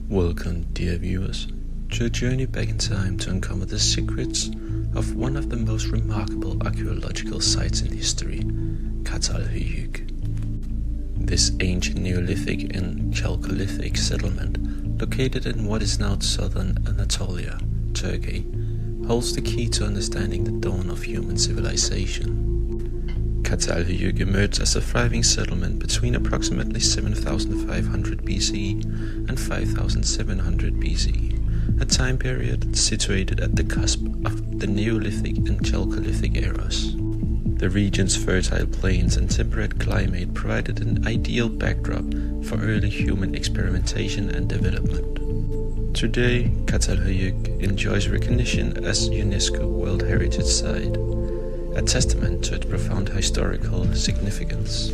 Welcome, dear viewers, to a journey back in time to uncover the secrets of one of the most remarkable archaeological sites in history, Çatalhöyük. This ancient Neolithic and Chalcolithic settlement, located in what is now southern Anatolia, Turkey, holds the key to understanding the dawn of human civilization. Çatalhöyük emerged as a thriving settlement between approximately 7,500 BCE and 5,700 BCE, a time period situated at the cusp of the Neolithic and Chalcolithic eras. The region's fertile plains and temperate climate provided an ideal backdrop for early human experimentation and development. Today, Çatalhöyük enjoys recognition as UNESCO World Heritage Site, a testament to its profound historical significance.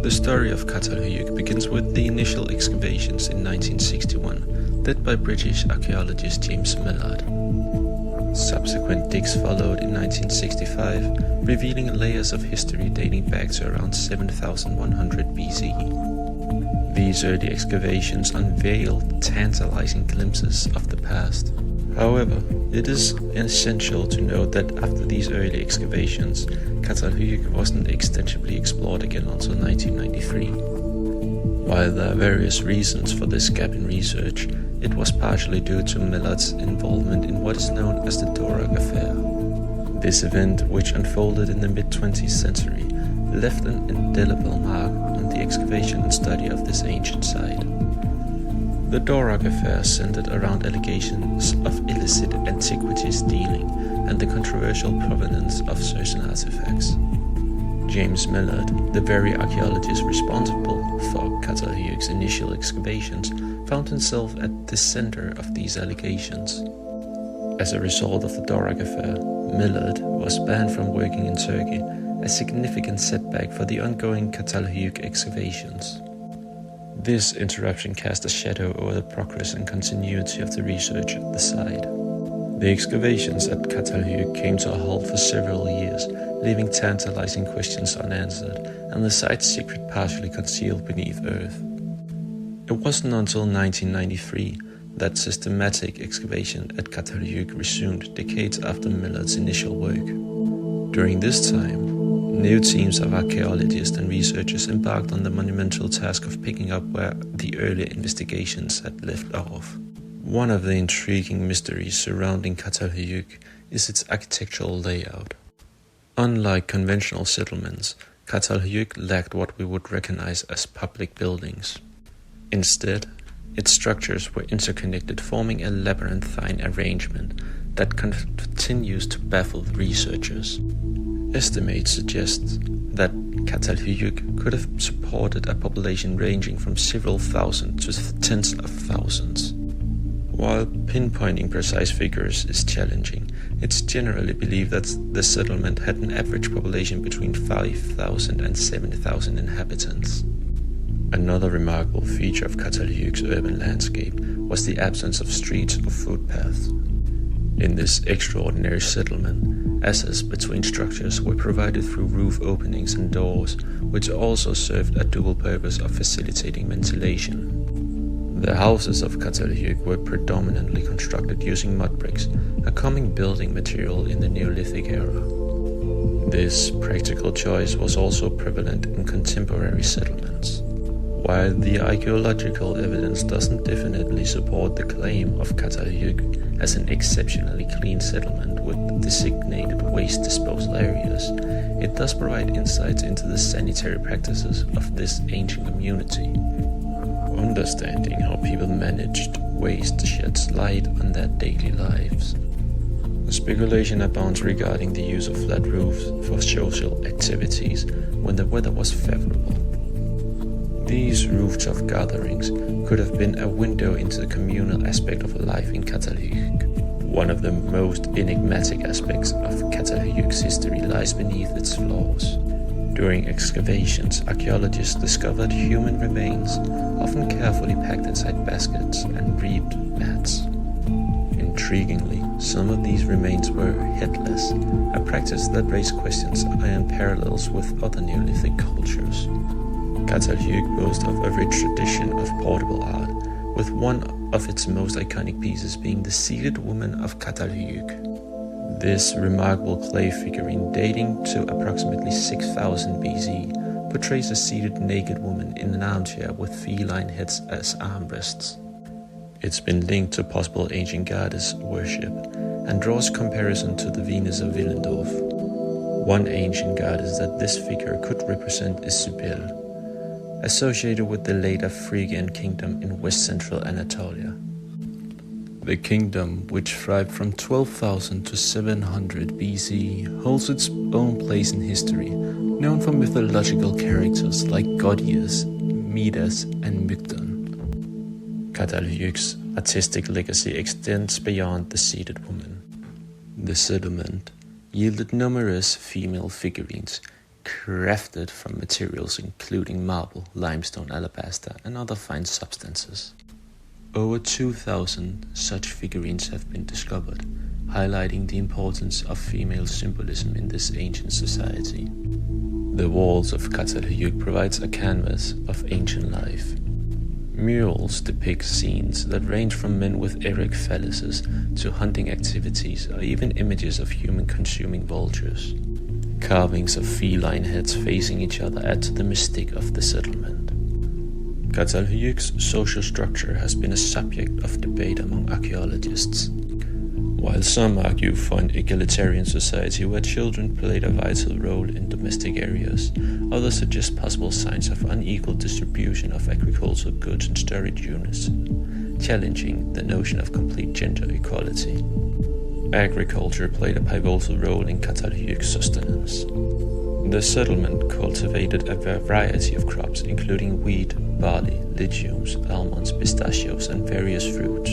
The story of Çatalhöyük begins with the initial excavations in 1961, led by British archaeologist James Millard. Subsequent digs followed in 1965, revealing layers of history dating back to around 7,100 BCE. These early excavations unveiled tantalizing glimpses of the past. However, it is essential to note that after these early excavations, Çatalhöyük wasn't extensively explored again until 1993. While there are various reasons for this gap in research, it was partially due to Millard's involvement in what is known as the Dorak Affair. This event, which unfolded in the mid-20th century, left an indelible mark on the excavation and study of this ancient site. The Dorak Affair centered around allegations of illicit antiquities dealing and the controversial provenance of certain artifacts. James Millard, the very archaeologist responsible for Çatalhöyük's initial excavations, found himself at the center of these allegations. As a result of the Dorak Affair, Millard was banned from working in Turkey, a significant setback for the ongoing Çatalhöyük excavations. This interruption cast a shadow over the progress and continuity of the research at the site. The excavations at Çatalhöyük came to a halt for several years, leaving tantalizing questions unanswered and the site's secret partially concealed beneath earth. It wasn't until 1993 that systematic excavation at Çatalhöyük resumed decades after Millard's initial work. During this time, new teams of archaeologists and researchers embarked on the monumental task of picking up where the earlier investigations had left off. One of the intriguing mysteries surrounding Çatalhöyük is its architectural layout. Unlike conventional settlements, Çatalhöyük lacked what we would recognize as public buildings. Instead, its structures were interconnected, forming a labyrinthine arrangement that continues to baffle researchers. Estimates suggest that Çatalhöyük could have supported a population ranging from several thousand to tens of thousands. While pinpointing precise figures is challenging, it's generally believed that the settlement had an average population between 5,000 and 7,000 inhabitants. Another remarkable feature of Çatalhöyük's urban landscape was the absence of streets or footpaths. In this extraordinary settlement, access between structures were provided through roof openings and doors, which also served a dual purpose of facilitating ventilation. The houses of Çatalhöyük were predominantly constructed using mud bricks, a common building material in the Neolithic era. This practical choice was also prevalent in contemporary settlements. While the archaeological evidence doesn't definitely support the claim of Çatalhöyük as an exceptionally clean settlement with designated waste disposal areas, it does provide insights into the sanitary practices of this ancient community. Understanding how people managed waste sheds light on their daily lives. Speculation abounds regarding the use of flat roofs for social activities when the weather was favorable. These rooftop gatherings could have been a window into the communal aspect of life in Çatalhöyük. One of the most enigmatic aspects of Çatalhöyük's history lies beneath its floors. During excavations, archaeologists discovered human remains, often carefully packed inside baskets and reed mats. Intriguingly, some of these remains were headless, a practice that raised questions and parallels with other Neolithic cultures. Çatalhöyük boasts of a rich tradition of portable art, with one of its most iconic pieces being the seated woman of Çatalhöyük. This remarkable clay figurine, dating to approximately 6000 BC, portrays a seated naked woman in an armchair with feline heads as armrests. It's been linked to possible ancient goddess worship and draws comparison to the Venus of Willendorf. One ancient goddess that this figure could represent is Cybele, associated with the later Phrygian kingdom in west-central Anatolia. The kingdom, which thrived from 12,000 to 700 BC, holds its own place in history, known for mythological characters like Gordius, Midas, and Mygdon. Çatalhöyük's artistic legacy extends beyond the seated woman. The settlement yielded numerous female figurines, crafted from materials including marble, limestone, alabaster, and other fine substances. Over 2,000 such figurines have been discovered, highlighting the importance of female symbolism in this ancient society. The walls of Çatalhöyük provides a canvas of ancient life. Murals depict scenes that range from men with erect phalluses to hunting activities or even images of human-consuming vultures. Carvings of feline heads facing each other add to the mystique of the settlement. Çatalhöyük's social structure has been a subject of debate among archaeologists. While some argue for an egalitarian society where children played a vital role in domestic areas, others suggest possible signs of unequal distribution of agricultural goods in storage units, challenging the notion of complete gender equality. Agriculture played a pivotal role in Çatalhöyük's sustenance. The settlement cultivated a variety of crops, including wheat, barley, legumes, almonds, pistachios, and various fruits.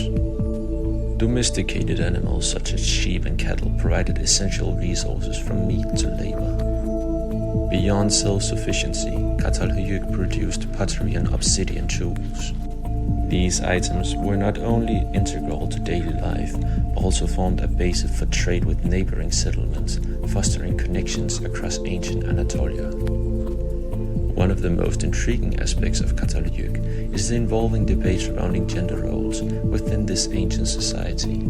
Domesticated animals such as sheep and cattle provided essential resources from meat to labor. Beyond self-sufficiency, Çatalhöyük produced pottery and obsidian tools. These items were not only integral to daily life, but also formed a basis for trade with neighboring settlements, fostering connections across ancient Anatolia. One of the most intriguing aspects of Çatalhöyük is the involving debate surrounding gender roles within this ancient society.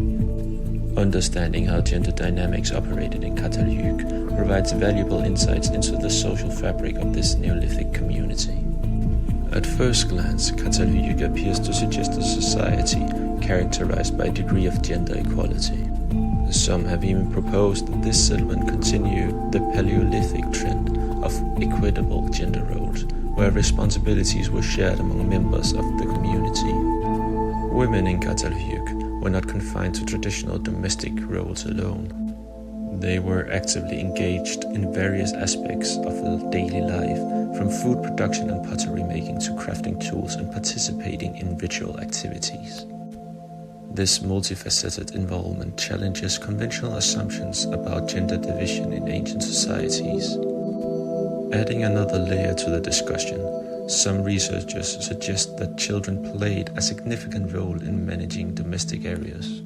Understanding how gender dynamics operated in Çatalhöyük provides valuable insights into the social fabric of this Neolithic community. At first glance, Çatalhöyük appears to suggest a society characterized by a degree of gender equality. Some have even proposed that this settlement continued the Paleolithic trend of equitable gender roles, where responsibilities were shared among members of the community. Women in Çatalhöyük were not confined to traditional domestic roles alone. They were actively engaged in various aspects of daily life, from food production and pottery making to crafting tools and participating in ritual activities. This multifaceted involvement challenges conventional assumptions about gender division in ancient societies. Adding another layer to the discussion, some researchers suggest that children played a significant role in managing domestic areas.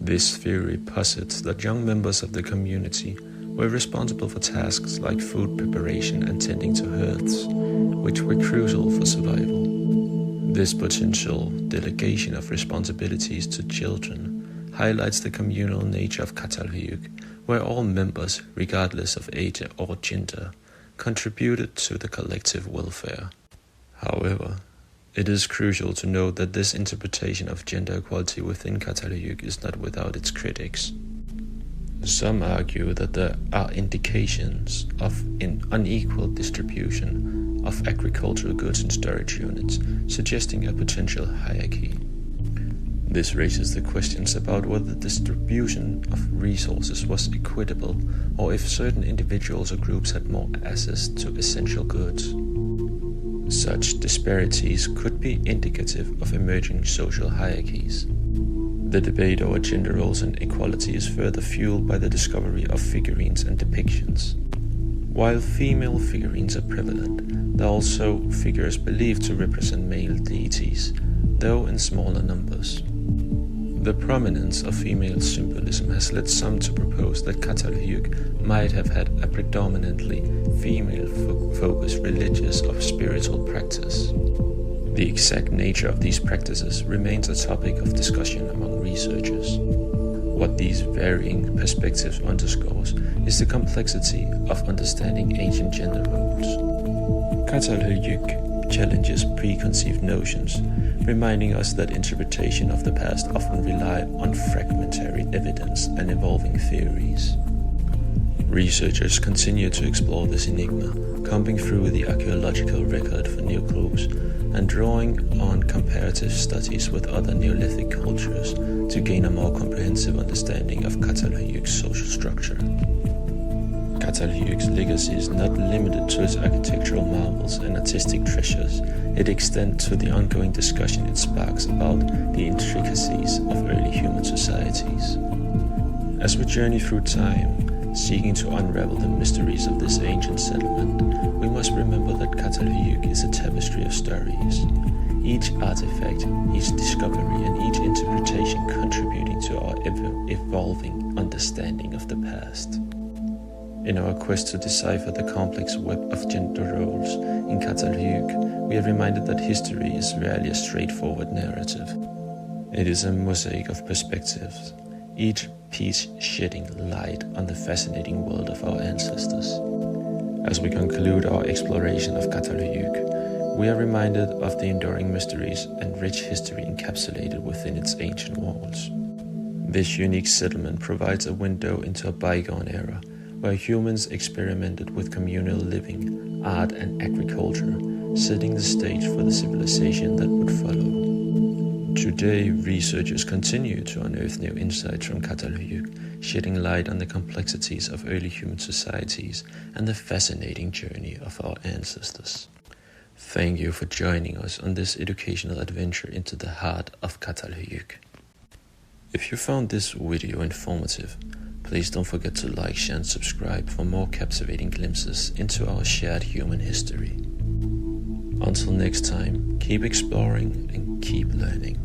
This theory posits that young members of the community were responsible for tasks like food preparation and tending to herds, which were crucial for survival. This potential delegation of responsibilities to children highlights the communal nature of Çatalhöyük, where all members, regardless of age or gender, contributed to the collective welfare. However, it is crucial to note that this interpretation of gender equality within Çatalhöyük is not without its critics. Some argue that there are indications of an unequal distribution of agricultural goods in storage units, suggesting a potential hierarchy. This raises the questions about whether the distribution of resources was equitable or if certain individuals or groups had more access to essential goods. Such disparities could be indicative of emerging social hierarchies. The debate over gender roles and equality is further fueled by the discovery of figurines and depictions. While female figurines are prevalent, there are also figures believed to represent male deities, though in smaller numbers. The prominence of female symbolism has led some to propose that Çatalhöyük might have had a predominantly female-focused religious or spiritual practice. The exact nature of these practices remains a topic of discussion among researchers. What these varying perspectives underscores is the complexity of understanding ancient gender roles. Çatalhöyük challenges preconceived notions, reminding us that interpretation of the past often rely on fragmentary evidence and evolving theories. Researchers continue to explore this enigma, combing through the archaeological record for new clues and drawing on comparative studies with other Neolithic cultures to gain a more comprehensive understanding of Çatalhöyük's social structure. Çatalhöyük's legacy is not limited to its architectural marvels and artistic treasures. It extends to the ongoing discussion it sparks about the intricacies of early human societies. As we journey through time, seeking to unravel the mysteries of this ancient settlement, we must remember that Çatalhöyük is a tapestry of stories, each artifact, each discovery, and each interpretation contributing to our evolving understanding of the past. In our quest to decipher the complex web of gender roles in Çatalhöyük, we are reminded that history is rarely a straightforward narrative. It is a mosaic of perspectives, each piece shedding light on the fascinating world of our ancestors. As we conclude our exploration of Çatalhöyük, we are reminded of the enduring mysteries and rich history encapsulated within its ancient walls. This unique settlement provides a window into a bygone era where humans experimented with communal living, art, and agriculture, setting the stage for the civilization that would follow. Today, researchers continue to unearth new insights from Çatalhöyük, shedding light on the complexities of early human societies and the fascinating journey of our ancestors. Thank you for joining us on this educational adventure into the heart of Çatalhöyük. If you found this video informative, please don't forget to like, share, and subscribe for more captivating glimpses into our shared human history. Until next time, keep exploring and keep learning.